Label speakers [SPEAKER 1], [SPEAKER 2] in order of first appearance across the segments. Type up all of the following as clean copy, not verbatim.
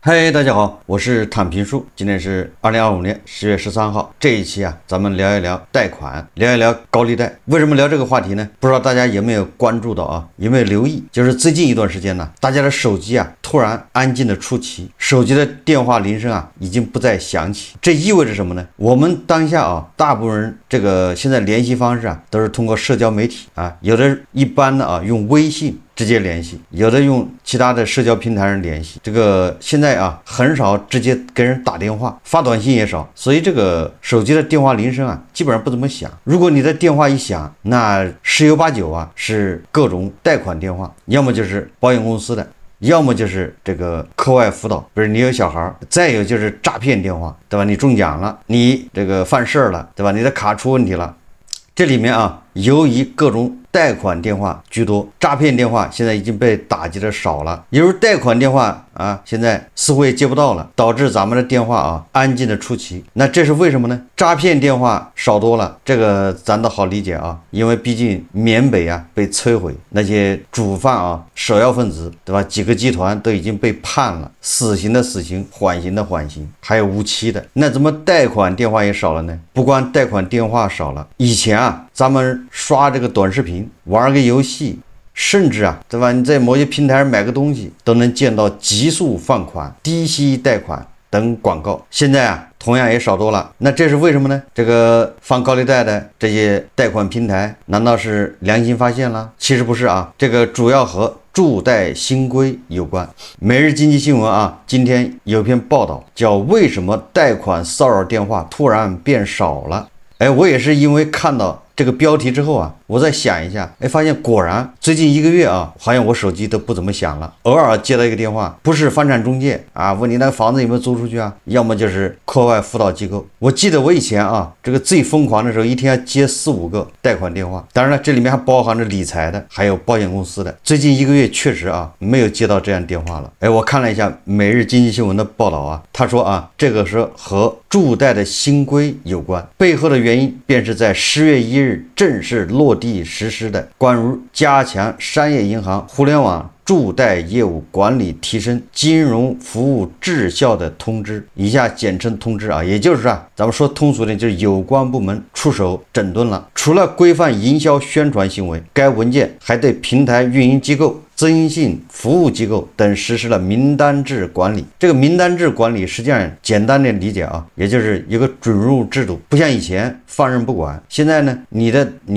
[SPEAKER 1] 嗨，大家好，我是躺平叔。今天是2025年10月13号。这一期啊，咱们聊一聊贷款，聊一聊高利贷。为什么聊这个话题呢？不知道大家有没有关注到啊？有没有留意？就是最近一段时间呢，大家的手机啊突然安静的出奇，手机的电话铃声啊已经不再响起。这意味着什么呢？我们当下啊，大部分人这个现在联系方式啊都是通过社交媒体啊，有的一般的啊用微信直接联系，有的用其他的社交平台上联系。这个现在啊很少直接跟人打电话，发短信也少，所以这个手机的电话铃声啊基本上不怎么响。如果你的电话一响，那十有八九啊是各种贷款电话，要么就是保险公司的，要么就是这个课外辅导，比如你有小孩，再有就是诈骗电话，对吧？你中奖了，你这个犯事了，对吧？你的卡出问题了。这里面啊，由于各种贷款电话居多，诈骗电话现在已经被打击的少了，也就是贷款电话啊，现在似乎也接不到了，导致咱们的电话啊安静的出奇。那这是为什么呢？诈骗电话少多了，这个咱都好理解啊，因为毕竟缅北啊被摧毁，那些主犯啊、首要分子，对吧？几个集团都已经被判了，死刑的死刑，缓刑的缓刑，还有无期的。那怎么贷款电话也少了呢？不光贷款电话少了，以前啊，咱们刷这个短视频，玩个游戏，甚至啊，对吧？你在某些平台上买个东西，都能见到极速放款、低息贷款等广告。现在啊，同样也少多了。那这是为什么呢？这个放高利贷的这些贷款平台，难道是良心发现了？其实不是啊，这个主要和助贷新规有关。每日经济新闻啊，今天有篇报道叫为什么贷款骚扰电话突然变少了。我也是因为看到这个标题之后啊，我再想一下，发现果然最近一个月啊，好像我手机都不怎么响了，偶尔接到一个电话，不是房产中介啊，问你那个房子有没有租出去啊，要么就是课外辅导机构。我记得我以前啊，这个最疯狂的时候，一天要接4、5个贷款电话，当然了，这里面还包含着理财的，还有保险公司的。最近一个月确实啊，没有接到这样电话了。我看了一下每日经济新闻的报道啊，他说啊，这个是和助贷的新规有关，背后的原因便是在10月1日正式落地实施的关于加强商业银行互联网助贷业务管理、提升金融服务质效的通知，以下简称通知啊，也就是啊，咱们说通俗点，就是有关部门出手整顿了。除了规范营销宣传行为，该文件还对平台运营机构、征信服务机构等实施了名单制管理。这个名单制管理实际上简单的理解啊，也就是一个准入制度，不像以前放任不管。现在呢，你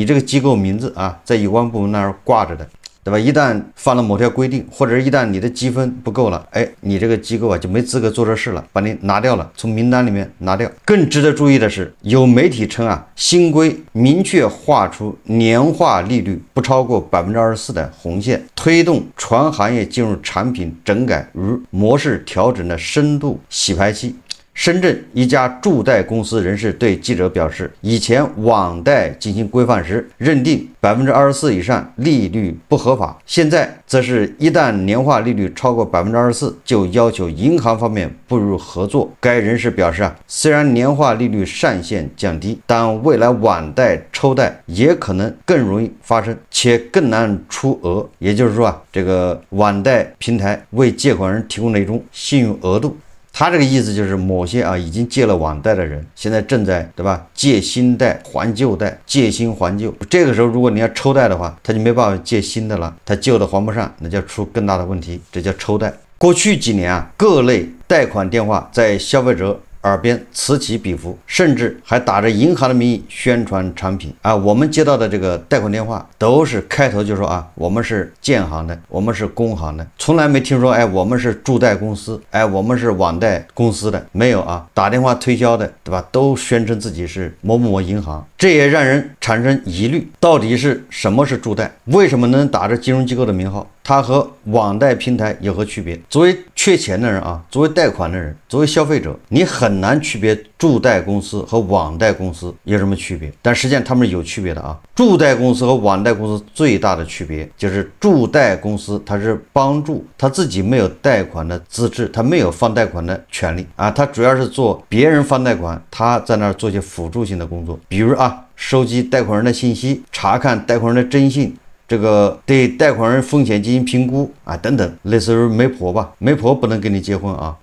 [SPEAKER 1] 这个机构名字啊，在有关部门那儿挂着的，对吧？一旦犯了某条规定，或者是一旦你的积分不够了，你这个机构啊就没资格做这事了，把你拿掉了，从名单里面拿掉。更值得注意的是，有媒体称啊，新规明确划出年化利率不超过24%的红线，推动全行业进入产品整改与模式调整的深度洗牌期。深圳一家助贷公司人士对记者表示，以前网贷进行规范时，认定24%以上利率不合法，现在则是一旦年化利率超过24%，就要求银行方面步入合作。该人士表示啊，虽然年化利率上限降低，但未来网贷抽贷也可能更容易发生，且更难出额。也就是说啊，这个网贷平台为借款人提供了一种信用额度。他这个意思就是某些啊已经借了网贷的人，现在正在对吧借新贷还旧贷，借新还旧。这个时候如果你要抽贷的话，他就没办法借新的了，他旧的还不上，那就出更大的问题，这叫抽贷。过去几年啊，各类贷款电话在消费者耳边此起彼伏，甚至还打着银行的名义宣传产品啊。我们接到的这个贷款电话都是开头就说啊，我们是建行的，我们是工行的，从来没听说我们是助贷公司，我们是网贷公司的，没有啊。打电话推销的，对吧？都宣称自己是某某某银行，这也让人产生疑虑，到底是什么是助贷？为什么能打着金融机构的名号？它和网贷平台有何区别？作为缺钱的人啊，作为贷款的人，作为消费者，你很难区别助贷公司和网贷公司有什么区别，但实际上他们是有区别的啊。助贷公司和网贷公司最大的区别就是助贷公司它是帮助，他自己没有贷款的资质，他没有放贷款的权利啊，他主要是做别人放贷款，他在那儿做些辅助性的工作，比如啊，收集贷款人的信息，查看贷款人的征信，这个对贷款人风险进行评估啊，等等，类似于媒婆吧，媒婆不能跟你结婚啊，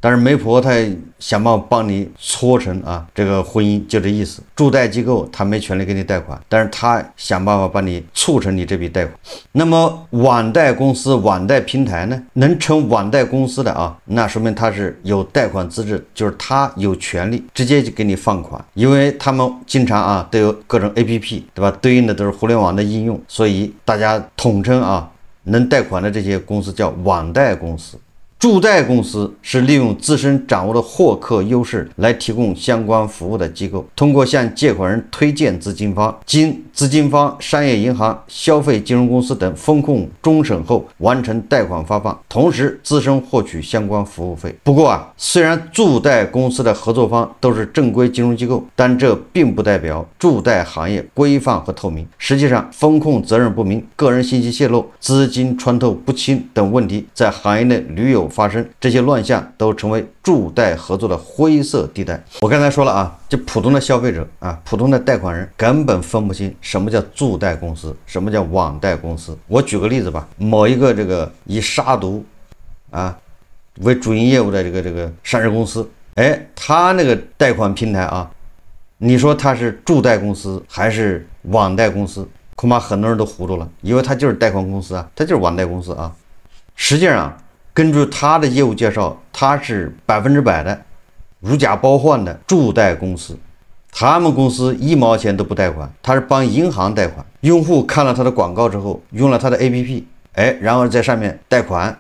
[SPEAKER 1] 但是媒婆他想办法帮你搓成啊这个婚姻，就这意思。助贷机构他没权利给你贷款，但是他想办法帮你促成你这笔贷款。那么网贷公司、网贷平台呢，能成网贷公司的啊，那说明他是有贷款资质，就是他有权利直接就给你放款，因为他们经常啊都有各种 APP， 对吧？对应的都是互联网的应用，所以大家统称啊能贷款的这些公司叫网贷公司。助贷公司是利用自身掌握的获客优势来提供相关服务的机构，通过向借款人推荐资金方，经资金方、商业银行、消费金融公司等风控终审后完成贷款发放，同时自身获取相关服务费。不过啊，虽然助贷公司的合作方都是正规金融机构，但这并不代表助贷行业规范和透明。实际上，风控责任不明、个人信息泄露、资金穿透不清等问题在行业内屡有发生，这些乱象都成为助贷合作的灰色地带。我刚才说了啊，就普通的消费者啊，普通的贷款人根本分不清什么叫助贷公司，什么叫网贷公司。我举个例子吧，某一个这个以杀毒啊为主营业务的这个上市公司，他那个贷款平台啊，你说他是助贷公司还是网贷公司？恐怕很多人都糊涂了，因为他就是贷款公司啊，他就是网贷公司啊。实际上根据他的业务介绍，他是100%的如假包换的助贷公司。他们公司1毛钱都不贷款，他是帮银行贷款。用户看了他的广告之后，用了他的 APP， 然后在上面贷款，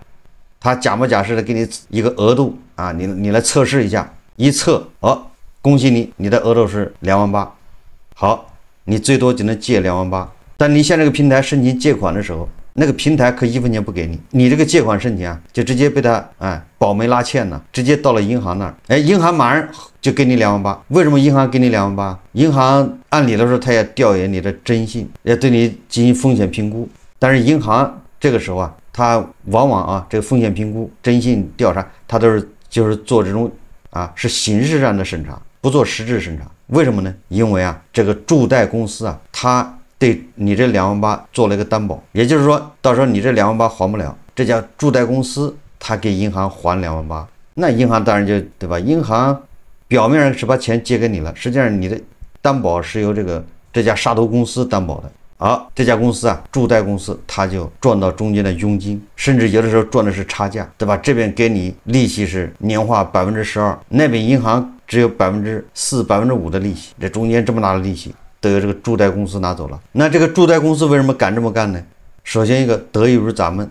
[SPEAKER 1] 他假模假式的给你一个额度啊，你来测试一下，一测恭喜你，你的额度是28000，好，你最多只能借28000。但你向这个平台申请借款的时候，那个平台可1分钱不给你，你这个借款申请啊，就直接被他保媒拉纤了，直接到了银行那儿，银行马上就给你28000。为什么银行给你28000？银行按理来说他也调研你的征信，也对你进行风险评估，但是银行这个时候啊，他往往这个风险评估、征信调查，他都是就是做这种是形式上的审查，不做实质审查。为什么呢？因为这个助贷公司他对你这28000做了一个担保，也就是说，到时候你这28000还不了，这家助贷公司他给银行还28000，那银行当然就对吧？银行表面上是把钱借给你了，实际上你的担保是由这家杀毒公司担保的。这家公司助贷公司他就赚到中间的佣金，甚至有的时候赚的是差价，对吧？这边给你利息是年化12%，那边银行只有4%、5%的利息，这中间这么大的利息都由这个助贷公司拿走了。那这个助贷公司为什么敢这么干呢？首先一个得益于咱们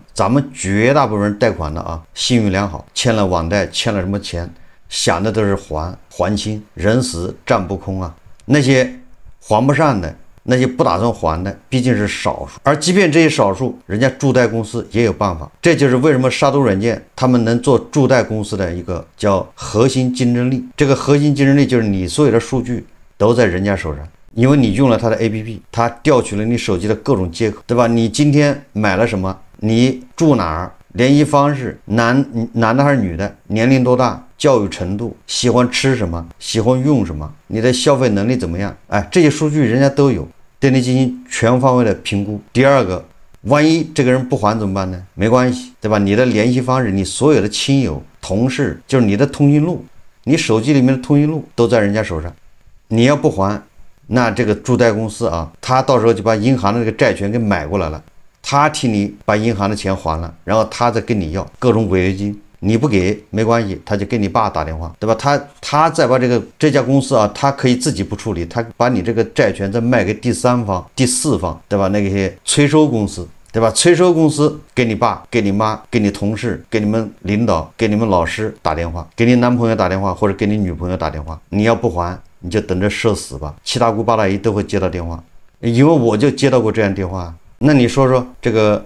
[SPEAKER 1] 绝大部分人贷款的信誉良好，欠了网贷，欠了什么钱，想的都是还清，人死账不空啊。那些还不上的，那些不打算还的，毕竟是少数。而即便这些少数，人家助贷公司也有办法。这就是为什么杀毒软件他们能做助贷公司的一个叫核心竞争力。这个核心竞争力就是你所有的数据都在人家手上，因为你用了他的 APP， 他调取了你手机的各种接口，对吧？你今天买了什么？你住哪儿？联系方式，男的还是女的？年龄多大？教育程度？喜欢吃什么？喜欢用什么？你的消费能力怎么样？这些数据人家都有，对你进行全方位的评估。第二个，万一这个人不还怎么办呢？没关系，对吧？你的联系方式，你所有的亲友、同事，就是你的通讯录，你手机里面的通讯录都在人家手上。你要不还，那这个助贷公司他到时候就把银行的这个债权给买过来了，他替你把银行的钱还了，然后他再跟你要各种违约金，你不给没关系，他就给你爸打电话，对吧？他再把这家公司他可以自己不处理，他把你这个债权再卖给第3方、第4方，对吧？那些催收公司，对吧？催收公司给你爸、给你妈、给你同事、给你们领导、给你们老师打电话，给你男朋友打电话或者给你女朋友打电话，你要不还，你就等着社死吧。七大姑八大姨都会接到电话，因为我就接到过这样电话。那你说说这个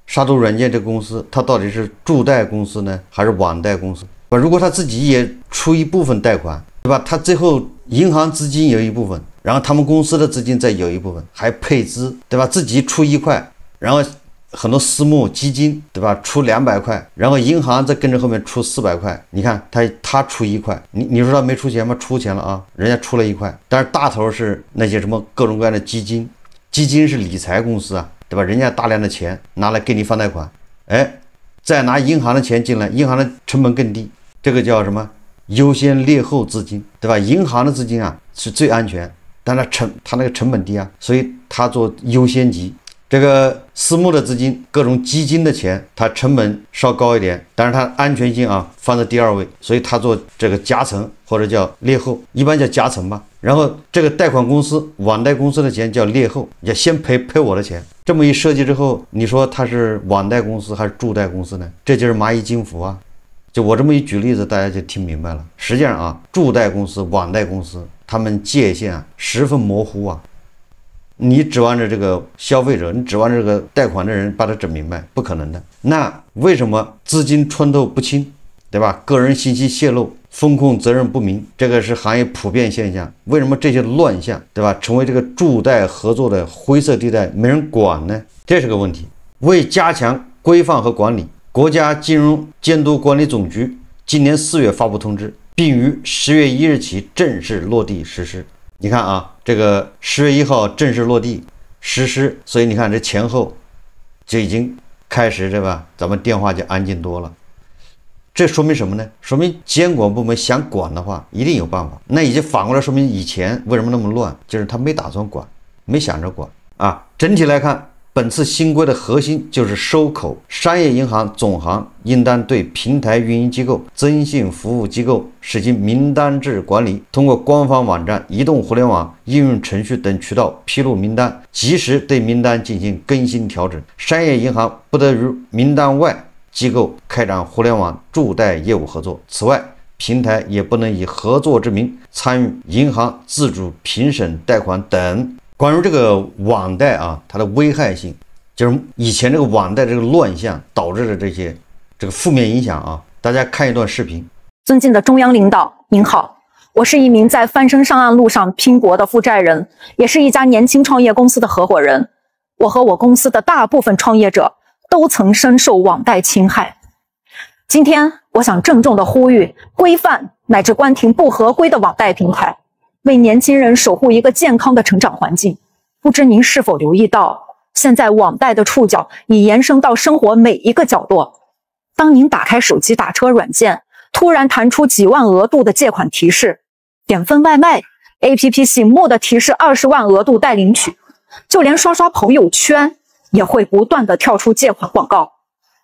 [SPEAKER 1] 杀毒软件这个公司，它到底是助贷公司呢，还是网贷公司？如果他自己也出一部分贷款，对吧？他最后银行资金有一部分，然后他们公司的资金再有一部分，还配资，对吧？自己出1块，然后很多私募基金，对吧？出200块，然后银行再跟着后面出400块。你看他出1块，你说他没出钱吗？出钱了人家出了1块。但是大头是那些什么各种各样的基金是理财公司对吧？人家大量的钱拿来给你放贷款，再拿银行的钱进来，银行的成本更低，这个叫什么？优先劣后资金，对吧？银行的资金啊是最安全，但它那个成本低啊，所以它做优先级。这个私募的资金，各种基金的钱，它成本稍高一点，但是它安全性啊放在第2位，所以它做这个夹层或者叫劣后，一般叫夹层吧。然后这个贷款公司、网贷公司的钱叫劣后，要先赔我的钱。这么一设计之后，你说它是网贷公司还是助贷公司呢？这就是蚂蚁金服啊。就我这么一举例子，大家就听明白了。实际上啊，助贷公司、网贷公司，他们界限啊十分模糊啊。你指望着这个消费者，你指望着这个贷款的人把它整明白，不可能的。那为什么资金穿透不清，对吧？个人信息泄露、风控责任不明，这个是行业普遍现象。为什么这些乱象，对吧，成为这个助贷合作的灰色地带，没人管呢？这是个问题。为加强规范和管理，国家金融监督管理总局今年4月发布通知，并于10月1日起正式落地实施。你看啊，这个10月1号正式落地实施，所以你看这前后就已经开始，对吧？咱们电话就安静多了。这说明什么呢？说明监管部门想管的话，一定有办法。那已经反过来说明以前为什么那么乱，就是他没打算管，没想着管啊。整体来看，本次新规的核心就是收口，商业银行总行应当对平台运营机构、征信服务机构实行名单制管理，通过官方网站、移动互联网应用程序等渠道披露名单，及时对名单进行更新调整。商业银行不得与名单外机构开展互联网助贷业务合作。此外，平台也不能以合作之名参与银行自主评审贷款等。关于这个网贷啊，它的危害性，就是以前这个网贷这个乱象导致的这个负面影响啊，大家看一段视频。
[SPEAKER 2] 尊敬的中央领导，您好，我是一名在翻身上岸路上拼搏的负债人，也是一家年轻创业公司的合伙人。我和我公司的大部分创业者都曾深受网贷侵害。今天我想郑重地呼吁，规范乃至关停不合规的网贷平台，为年轻人守护一个健康的成长环境。不知您是否留意到，现在网贷的触角已延伸到生活每一个角落。当您打开手机打车软件，突然弹出几万额度的借款提示，点份外卖 APP 醒目的提示20万额度待领取，就连刷刷朋友圈也会不断的跳出借款广告，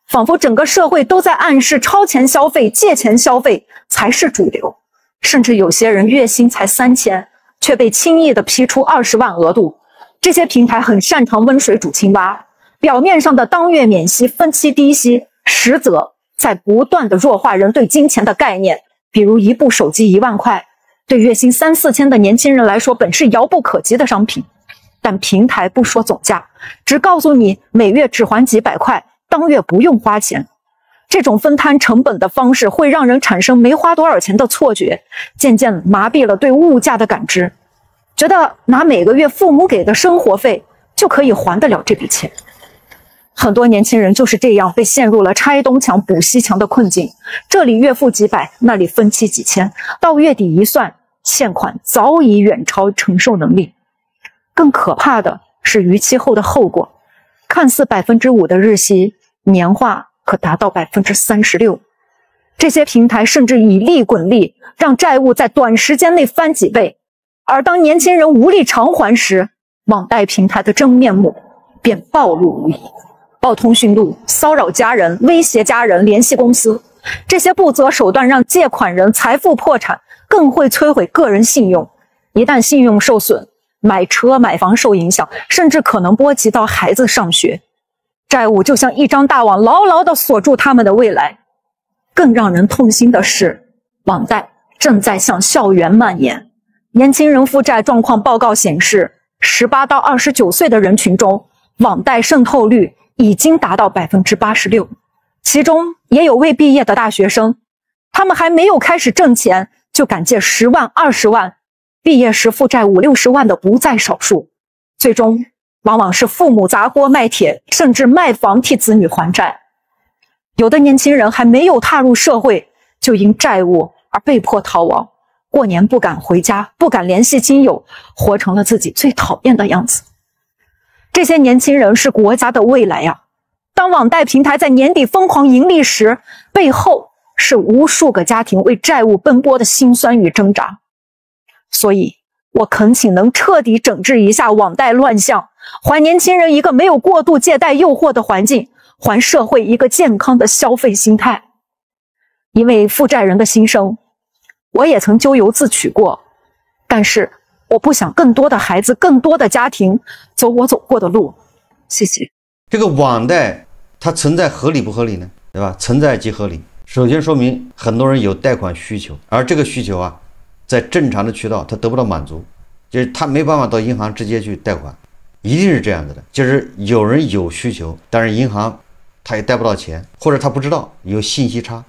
[SPEAKER 2] 仿佛整个社会都在暗示超前消费、借钱消费才是主流。甚至有些人月薪才3000，却被轻易的批出20万额度。这些平台很擅长温水煮青蛙，表面上的当月免息、分期低息，实则在不断的弱化人对金钱的概念。比如一部手机1万块，对月薪3、4千的年轻人来说本是遥不可及的商品，但平台不说总价，只告诉你每月只还几百块，当月不用花钱。这种分摊成本的方式会让人产生没花多少钱的错觉，渐渐麻痹了对物价的感知，觉得拿每个月父母给的生活费就可以还得了这笔钱。很多年轻人就是这样被陷入了拆东墙补西墙的困境，这里月付几百，那里分期几千，到月底一算，欠款早已远超承受能力。更可怕的是逾期后的后果，看似5%的日息，年化可达到36%。这些平台甚至以利滚利，让债务在短时间内翻几倍。而当年轻人无力偿还时，网贷平台的真面目便暴露无遗。报通讯录、骚扰家人、威胁家人、联系公司，这些不择手段让借款人财富破产，更会摧毁个人信用。一旦信用受损，买车买房受影响，甚至可能波及到孩子上学。债务就像一张大网，牢牢地锁住他们的未来。更让人痛心的是，网贷正在向校园蔓延。年轻人负债状况报告显示，18到29岁的人群中，网贷渗透率已经达到86%，其中也有未毕业的大学生，他们还没有开始挣钱，就敢借10万、20万，毕业时负债50、60万的不在少数。最终往往是父母砸锅卖铁，甚至卖房替子女还债。有的年轻人还没有踏入社会，就因债务而被迫逃亡，过年不敢回家，不敢联系亲友，活成了自己最讨厌的样子。这些年轻人是国家的未来呀！当网贷平台在年底疯狂盈利时，背后是无数个家庭为债务奔波的辛酸与挣扎。所以，我恳请能彻底整治一下网贷乱象，还年轻人一个没有过度借贷诱惑的环境，还社会一个健康的消费心态。因为负债人的心声，我也曾咎由自取过，但是我不想更多的孩子、更多的家庭走我走过的路。谢谢。
[SPEAKER 1] 这个网贷它存在合理不合理呢？对吧？存在即合理。首先说明很多人有贷款需求，而这个需求啊，在正常的渠道他得不到满足，就是他没办法到银行直接去贷款，一定是这样子的。就是有人有需求，但是银行他也贷不到钱，或者他不知道，有信息差，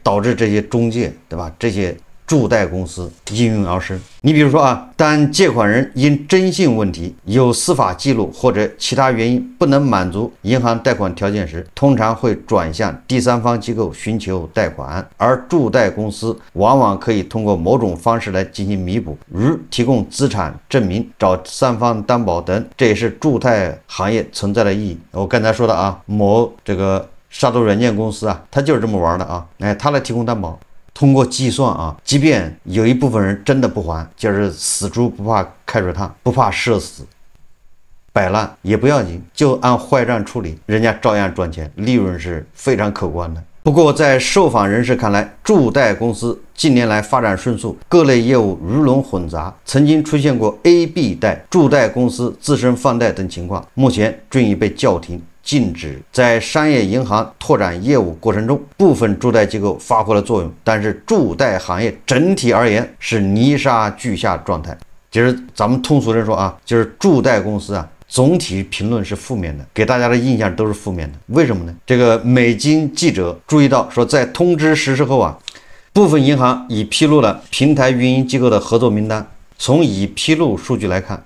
[SPEAKER 1] 导致这些中介，对吧？这些助贷公司应运而生。你比如说啊，当借款人因征信问题、有司法记录或者其他原因不能满足银行贷款条件时，通常会转向第三方机构寻求贷款，而助贷公司往往可以通过某种方式来进行弥补，如提供资产证明、找三方担保等。这也是助贷行业存在的意义。我刚才说的啊，某这个杀毒软件公司啊，他就是这么玩的啊，他来提供担保。通过计算啊，即便有一部分人真的不还，就是死猪不怕开水烫，不怕社死，摆烂也不要紧，就按坏账处理，人家照样赚钱，利润是非常可观的。不过在受访人士看来，助贷公司近年来发展迅速，各类业务鱼龙混杂，曾经出现过 A、B 贷、助贷公司自身放贷等情况，目前均已被叫停。禁止在商业银行拓展业务过程中，部分助贷机构发挥了作用，但是助贷行业整体而言是泥沙俱下状态。就是咱们通俗人说啊，就是助贷公司啊，总体评论是负面的，给大家的印象都是负面的。为什么呢？这个美金记者注意到说，在通知实施后啊，部分银行已披露了平台运营机构的合作名单。从已披露数据来看，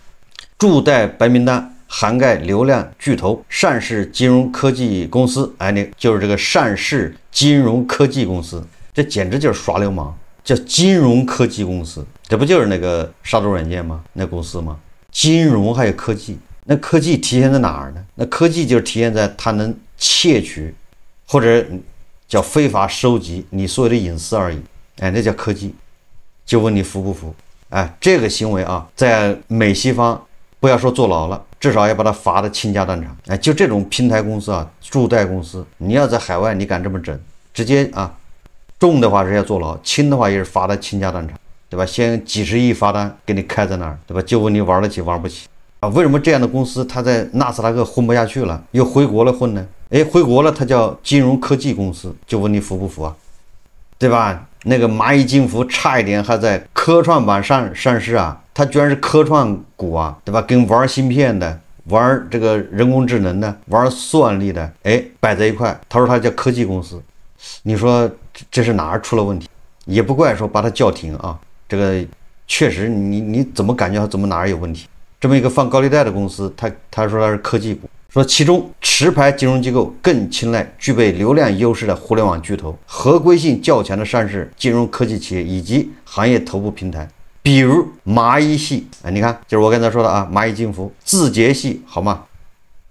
[SPEAKER 1] 助贷白名单涵盖流量巨头善世金融科技公司，就是这个善世金融科技公司，这简直就是耍流氓，叫金融科技公司，这不就是那个杀毒软件吗？那公司吗？金融还有科技，那科技体现在哪儿呢？那科技就是体现在它能窃取或者叫非法收集你所有的隐私而已，那叫科技。就问你服不服？这个行为啊，在美西方不要说坐牢了，至少要把他罚的倾家荡产。就这种平台公司啊，助贷公司，你要在海外你敢这么整，直接啊，重的话是要坐牢，轻的话也是罚的倾家荡产，对吧？先几十亿罚单给你开在那儿，对吧？就问你玩得起玩不起啊？为什么这样的公司他在纳斯达克混不下去了，又回国了混呢？回国了，他叫金融科技公司，就问你服不服啊？对吧？那个蚂蚁金服差一点还在科创板上市啊，它居然是科创股啊，对吧？跟玩芯片的、玩这个人工智能的、玩算力的，摆在一块。他说他叫科技公司，你说这是哪儿出了问题？也不怪说把他叫停啊，这个确实你怎么感觉怎么哪儿有问题？这么一个放高利贷的公司，他说他是科技股。说其中持牌金融机构更青睐具备流量优势的互联网巨头，合规性较强的上市金融科技企业以及行业头部平台，比如蚂蚁系，你看就是我刚才说的啊，蚂蚁金服、字节系，好吗？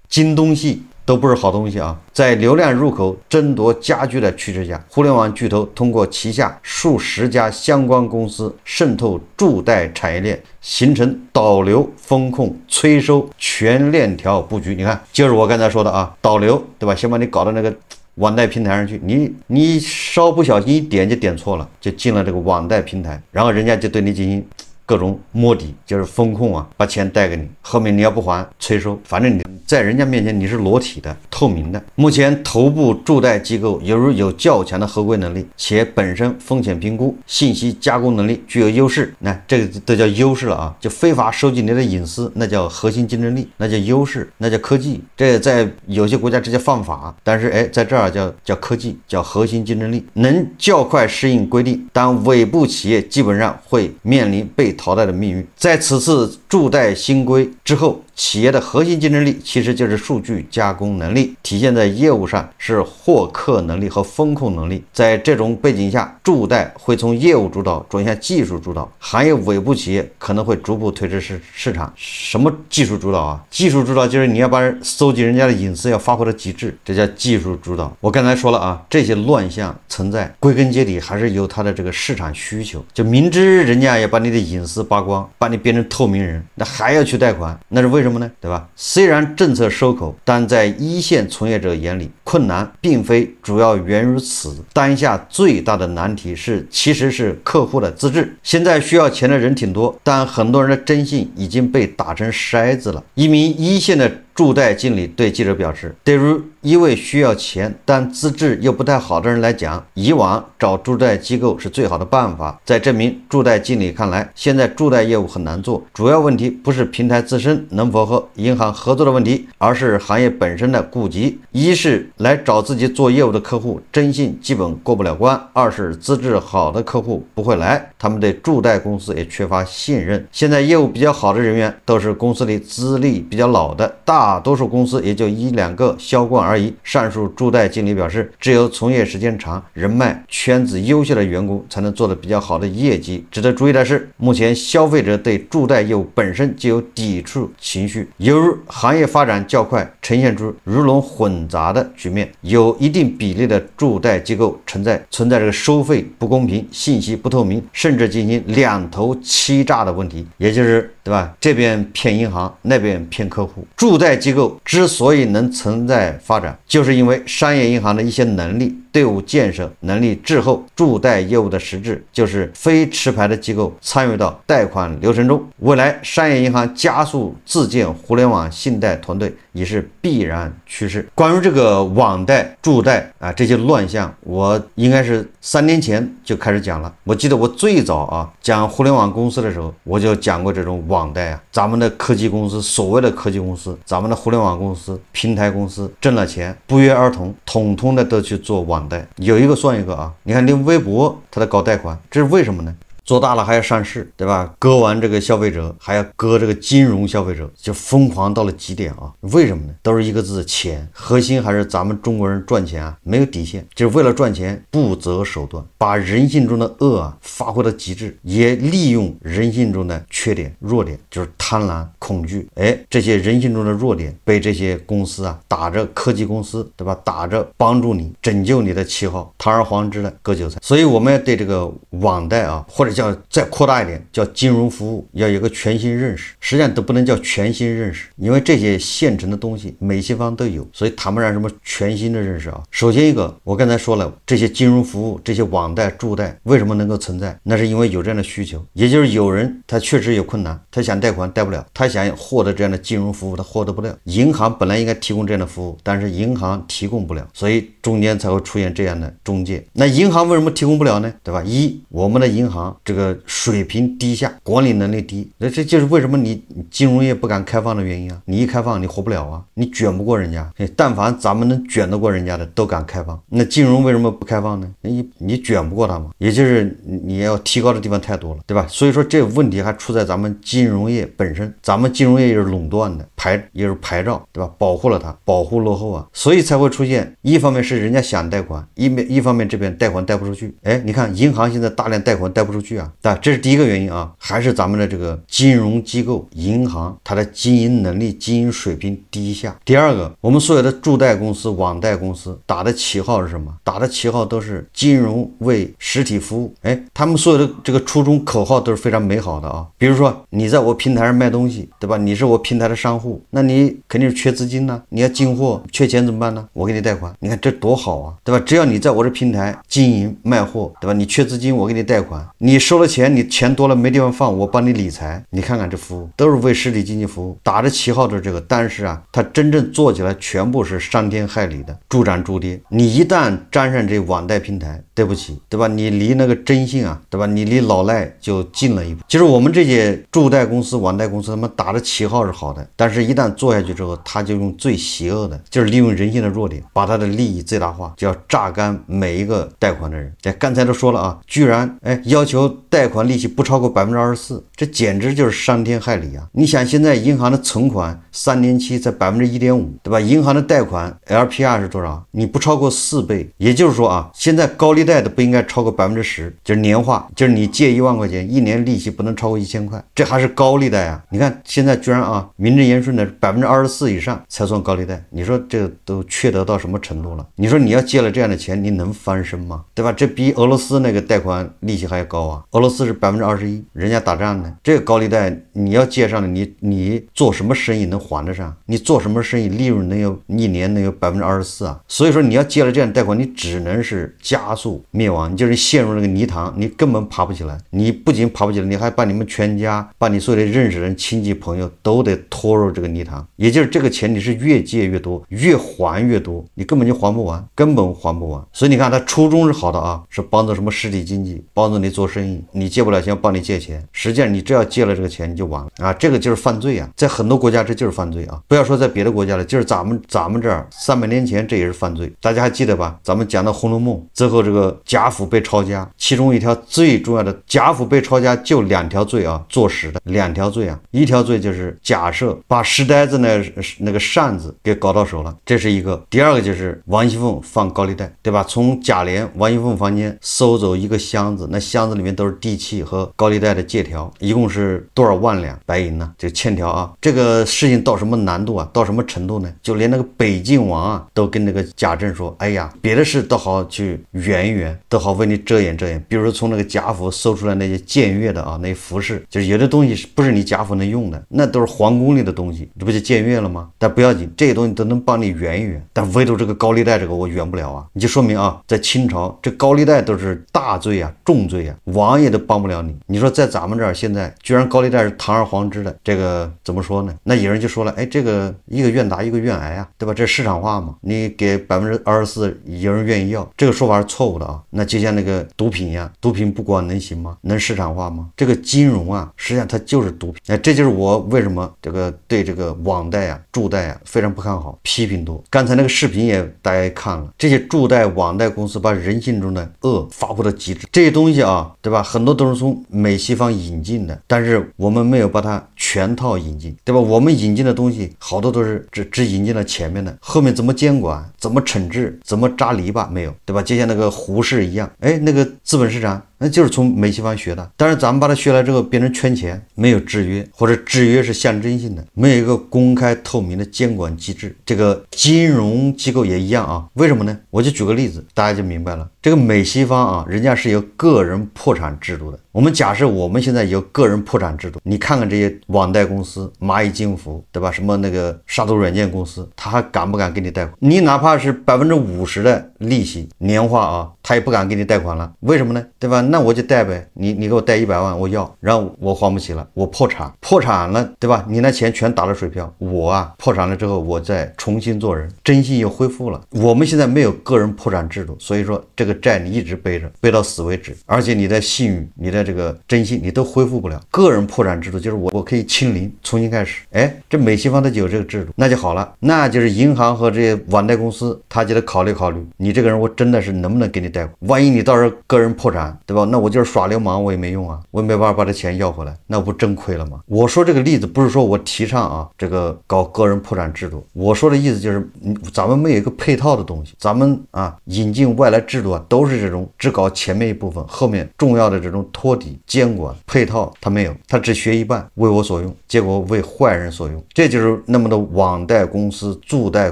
[SPEAKER 1] 京东系都不是好东西啊。在流量入口争夺加剧的趋势下，互联网巨头通过旗下数十家相关公司渗透助贷产业链，形成导流、风控、催收全链条布局。你看，就是我刚才说的啊，导流，对吧？先把你搞到那个网贷平台上去，你稍不小心一点就点错了，就进了这个网贷平台，然后人家就对你进行各种摸底，就是风控啊，把钱贷给你，后面你要不还催收，反正你在人家面前你是裸体的、透明的。目前头部助贷机构有较强的合规能力，且本身风险评估、信息加工能力具有优势，那这个都叫优势了啊！就非法收集你的隐私，那叫核心竞争力，那叫优势，那叫科技。这在有些国家直接犯法，但是在这儿叫科技，叫核心竞争力，能较快适应规定，但尾部企业基本上会面临被淘汰的命运。在此次助贷新规之后，企业的核心竞争力其实就是数据加工能力，体现在业务上是获客能力和风控能力。在这种背景下，驻贷会从业务主导转向技术主导，行业尾部企业可能会逐步推迟市场。什么技术主导啊？技术主导就是你要把搜集人家的隐私要发挥到极致，这叫技术主导。我刚才说了啊，这些乱象存在，归根结底还是由它的这个市场需求。就明知人家要把你的隐私扒光，把你变成透明人，那还要去贷款，那是为什么呢？对吧？虽然政策收口，但在一线从业者眼里，困难并非主要源于此。当下最大的难题其实是客户的资质。现在需要钱的人挺多，但很多人的征信已经被打成筛子了。一名一线的驻贷经理对记者表示，对于一位需要钱但资质又不太好的人来讲，以往找驻贷机构是最好的办法。在这名驻贷经理看来，现在驻贷业务很难做，主要问题不是平台自身能否和银行合作的问题，而是行业本身的顾及。一是来找自己做业务的客户征信基本过不了关，二是资质好的客户不会来，他们对驻贷公司也缺乏信任。现在业务比较好的人员都是公司里资历比较老的，大多数公司也就一两个销冠而已。上述驻贷经理表示，只有从业时间长、人脉圈子优秀的员工才能做得比较好的业绩。值得注意的是，目前消费者对驻贷业务本身就有抵触情绪，由于行业发展较快，呈现出鱼龙混杂的局面，有一定比例的驻贷机构存在这个收费不公平、信息不透明，甚至进行两头欺诈的问题，也就是对吧？这边骗银行，那边骗客户。驻贷机构之所以能存在发展，就是因为商业银行的一些能力、队伍建设能力滞后。驻贷业务的实质就是非持牌的机构参与到贷款流程中。未来商业银行加速自建互联网信贷团队也是必然趋势。关于这个网贷、驻贷啊这些乱象，我应该是3年前就开始讲了。我记得我最早讲互联网公司的时候，我就讲过这种网贷啊。咱们的科技公司，所谓的科技公司，咱们的互联网公司、平台公司挣了钱，不约而同，统统的都去做网贷，有一个算一个啊。你看连微博它在搞贷款，这是为什么呢？做大了还要上市，对吧？割完这个消费者，还要割这个金融消费者，就疯狂到了极点啊！为什么呢？都是一个字：钱。核心还是咱们中国人赚钱没有底线，就是为了赚钱不择手段，把人性中的恶发挥到极致，也利用人性中的缺点、弱点，就是贪婪、恐惧。这些人性中的弱点被这些公司打着科技公司，对吧？打着帮助你、拯救你的旗号，堂而皇之的割韭菜。所以我们要对这个网贷或者叫再扩大一点，叫金融服务，要有一个全新认识。实际上都不能叫全新认识，因为这些现成的东西美西方都有，所以谈不上什么全新的认识首先一个，我刚才说了，这些金融服务、这些网贷、驻贷为什么能够存在？那是因为有这样的需求，也就是有人他确实有困难，他想贷款贷不了，他想获得这样的金融服务他获得不了。银行本来应该提供这样的服务，但是银行提供不了，所以中间才会出现这样的中介。那银行为什么提供不了呢？对吧？我们的银行这个水平低下，管理能力低，这就是为什么你金融业不敢开放的原因你一开放你活不了你卷不过人家。但凡咱们能卷得过人家的都敢开放，那金融为什么不开放呢？你卷不过他嘛，也就是你要提高的地方太多了，对吧？所以说这个问题还出在咱们金融业本身，咱们金融业也是垄断的，也是牌照，对吧？保护了它，保护落后所以才会出现一方面是人家想贷款，一方面这边贷款贷不出去。你看银行现在大量贷款贷不出去这是第一个原因还是咱们的这个金融机构、银行它的经营能力、经营水平低下。第二个，我们所有的驻贷公司、网贷公司打的旗号是什么？打的旗号都是金融为实体服务。他们所有的这个初衷口号都是非常美好的比如说你在我平台上卖东西，对吧？你是我平台的商户，那你肯定是缺资金你要进货，缺钱怎么办呢？我给你贷款，你看这多好对吧？只要你在我这平台经营卖货，对吧？你缺资金，我给你贷款，你收了钱，你钱多了没地方放，我帮你理财。你看看这服务都是为实体经济服务，打着旗号的这个，但是它真正做起来全部是伤天害理的，助涨助跌。你一旦沾上这网贷平台，对不起，对吧？你离那个征信对吧？你离老赖就近了一步。其实我们这些驻贷公司、网贷公司，他们打着旗号是好的，但是一旦做下去之后，他就用最邪恶的，就是利用人性的弱点，把他的利益最大化，就要榨干每一个贷款的人。刚才都说了啊，居然要求贷款利息不超过24%，这简直就是伤天害理啊！你想现在银行的存款3年期才1.5%，对吧？银行的贷款 LPR 是多少？你不超过4倍，也就是说啊，现在高利贷的不应该超过10%，就是年化，就是你借1万块钱，一年利息不能超过1000块，这还是高利贷啊！你看现在居然啊，名正言顺的24%以上才算高利贷，你说这都缺德到什么程度了？你说你要借了这样的钱，你能翻身吗？对吧？这比俄罗斯那个贷款利息还高啊！俄罗斯是21%，人家打仗呢，这个高利贷你要借上了，你做什么生意能还得上？你做什么生意利润能有一年能有24%啊？所以说你要借了这样的贷款，你只能是加速灭亡，你就是陷入那个泥塘，你根本爬不起来。你不仅爬不起来，你还把你们全家，把你所有的认识人、亲戚朋友都得拖入这个泥塘。也就是这个钱你是越借越多，越还越多，你根本就还不完，根本还不完。所以你看他初衷是好的啊，是帮助什么实体经济，帮助你做生意，你借不了钱帮你借钱，实际上你只要借了这个钱你就完了啊，这个就是犯罪啊，在很多国家这就是犯罪啊，不要说在别的国家了，就是咱们这儿300年前这也是犯罪，大家还记得吧？咱们讲到《红楼梦》最后这个贾府被抄家，其中一条最重要的，贾府被抄家就2条罪啊，坐实的2条罪啊，一条罪就是假设把书呆子那个扇子给搞到手了，这是一个；第二个就是王熙凤放高利贷，对吧？从贾琏、王熙凤房间收走一个箱子，那箱子里面都是地契和高利贷的借条，一共是多少万两白银呢？这欠条啊，这个事情到什么难度啊？到什么程度呢？就连那个北静王啊，都跟那个贾政说：“哎呀，别的事都好去圆一圆，都好为你遮掩遮掩。比如说从那个贾府搜出来那些僭越的啊，那些服饰，就是有的东西不是你贾府能用的，那都是皇宫里的东西，这不就僭越了吗？但不要紧，这些东西都能帮你圆一圆。但唯独这个高利贷这个我圆不了啊！你就说明啊，在清朝这高利贷都是大罪啊，重罪啊，王爷都帮不了你。你说在咱们这儿现在居然高利贷是堂而皇之的，这个怎么说呢？那有人就说了，哎，这个一个愿打一个愿挨啊，对吧？这市场化嘛，你给24%有人愿意要，这个说法是错误的啊。那就像那个毒品一样，毒品不管能行吗？能市场化吗？这个金融啊，实际上它就是毒品。这就是我为什么这个对这个网贷啊、助贷啊非常不看好，批评多。刚才那个视频也大家也看了，这些助贷、网贷公司把人性中的恶发挥到极致，这些东西啊，对吧？很多都是从美西方引进的，但是我们没有把它全套引进，对吧？我们引进的东西好多都是只引进了前面的，后面怎么监管、怎么惩治、怎么扎篱笆没有，对吧？就像那个胡适一样，那个资本市场那就是从美西方学的，但是咱们把它学来之后变成圈钱，没有制约，或者制约是象征性的，没有一个公开透明的监管机制。这个金融机构也一样啊，为什么呢？我就举个例子，大家就明白了。这个美西方啊，人家是有个人破产制度的。我们假设我们现在有个人破产制度，你看看这些网贷公司，蚂蚁金服，对吧？什么那个杀毒软件公司，他还敢不敢给你贷款？你哪怕是50%的利息年化啊，他也不敢给你贷款了。为什么呢？对吧？那我就贷呗，你给我贷100万，我要，然后我还不起了，我破产了，对吧？你那钱全打了水漂，我啊破产了之后，我再重新做人，征信又恢复了。我们现在没有个人破产制度，所以说这个债你一直背着，背到死为止，而且你的信誉、你的这个征信你都恢复不了。个人破产制度就是我可以清零，重新开始。这美西方它就有这个制度，那就好了，那就是银行和这些网贷公司，他就得考虑，你这个人我真的是能不能给你贷款？万一你到时候个人破产，对吧？那我就是耍流氓，我也没用啊，我也没办法把这钱要回来，那我不真亏了吗？我说这个例子不是说我提倡啊这个搞个人破产制度，我说的意思就是咱们没有一个配套的东西，咱们啊引进外来制度啊都是这种只搞前面一部分，后面重要的这种托底监管配套它没有，它只学一半，为我所用，结果为坏人所用。这就是那么多网贷公司、助贷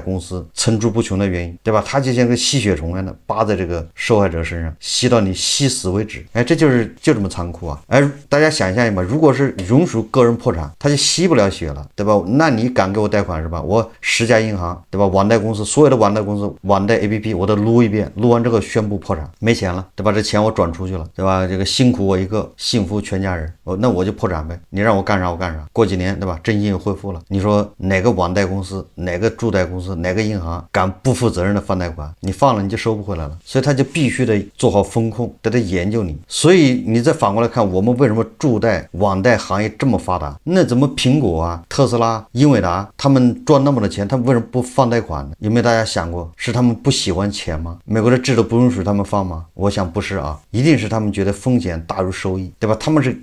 [SPEAKER 1] 公司层出不穷的原因，对吧？它就像个吸血虫一样的扒在这个受害者身上，吸到你吸死为止。这就这么残酷啊！大家想象一下，如果是允许个人破产，他就吸不了血了，对吧？那你敢给我贷款是吧？我10家银行，对吧？网贷公司，所有的网贷公司、网贷 APP 我都撸一遍，撸完之后宣布破产，没钱了，对吧？这钱我转出去了，对吧？这个辛苦我一个，幸福全家人，那我就破产呗。你让我干啥我干啥。过几年，对吧？征信又恢复了，你说哪个网贷公司、哪个助贷公司、哪个银行敢不负责任的放贷款？你放了你就收不回来了，所以他就必须得做好风控，得研究你。所以你再反过来看，我们为什么助贷、网贷行业这么发达？那怎么苹果啊、特斯拉、英伟达他们赚那么多钱，他们为什么不放贷款呢？有没有大家想过，是他们不喜欢钱吗？美国的制度不允许他们放吗？我想不是啊，一定是他们觉得风险大于收益，对吧？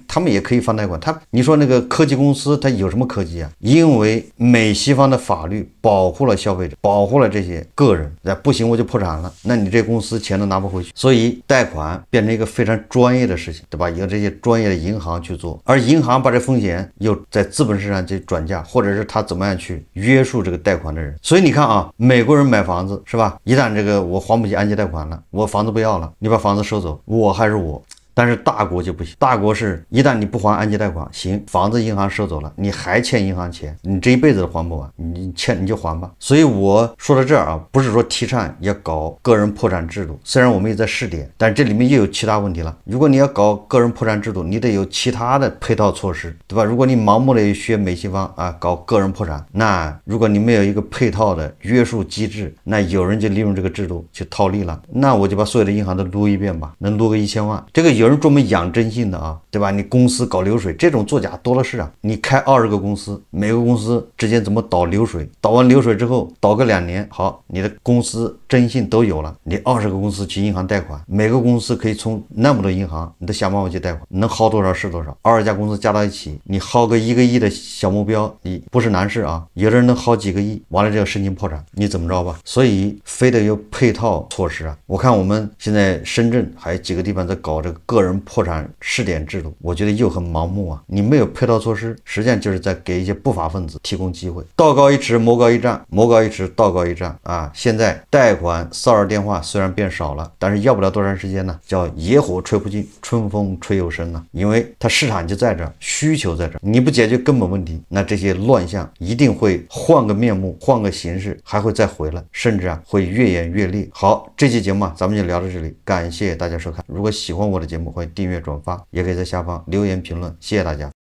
[SPEAKER 1] 他们也可以放贷款。你说那个科技公司它有什么科技啊？因为美西方的法律保护了消费者，保护了这些个人，不行我就破产了，那你这公司钱都拿不回去。所以贷款变成一个非常专业的事情，对吧？由这些专业的银行去做，而银行把这风险又在资本市场去转嫁，或者是他怎么样去约束这个贷款的人。所以你看啊，美国人买房子是吧？一旦这个我还不起按揭贷款了，我房子不要了，你把房子收走，我还是我。但是大国就不行，大国是一旦你不还按揭贷款，行，房子银行收走了，你还欠银行钱，你这一辈子都还不完，你欠你就还吧。所以我说到这儿啊，不是说提倡要搞个人破产制度，虽然我们也在试点，但是这里面又有其他问题了。如果你要搞个人破产制度，你得有其他的配套措施，对吧？如果你盲目的学美西方啊，搞个人破产，那如果你没有一个配套的约束机制，那有人就利用这个制度去套利了，那我就把所有的银行都撸一遍吧，能撸个1000万，这个有人专门养征信的啊，对吧？你公司搞流水，这种作假多了是啊。你开20个公司，每个公司之间怎么导流水？导完流水之后，导个2年，好，你的公司征信都有了，你20个公司去银行贷款，每个公司可以从那么多银行，你都想办法去贷款，能薅多少是多少。20家公司加到一起，你薅个1个亿的小目标，你不是难事啊。有的人能薅几个亿，完了就要申请破产，你怎么着吧？所以非得有配套措施啊。我看我们现在深圳还有几个地方在搞这个个人破产试点制度，我觉得又很盲目啊！你没有配套措施，实际上就是在给一些不法分子提供机会。道高一尺，魔高一丈，魔高一尺，道高一丈啊！现在贷款骚扰电话虽然变少了，但是要不了多长时间呢，叫野火吹不尽，春风吹又生呢。因为它市场就在这儿，需求在这儿，你不解决根本问题，那这些乱象一定会换个面目，换个形式，还会再回来，甚至会越演越烈。好，这期节目咱们就聊到这里，感谢大家收看。如果喜欢我的节目，欢迎订阅转发，也可以在下方留言评论，谢谢大家。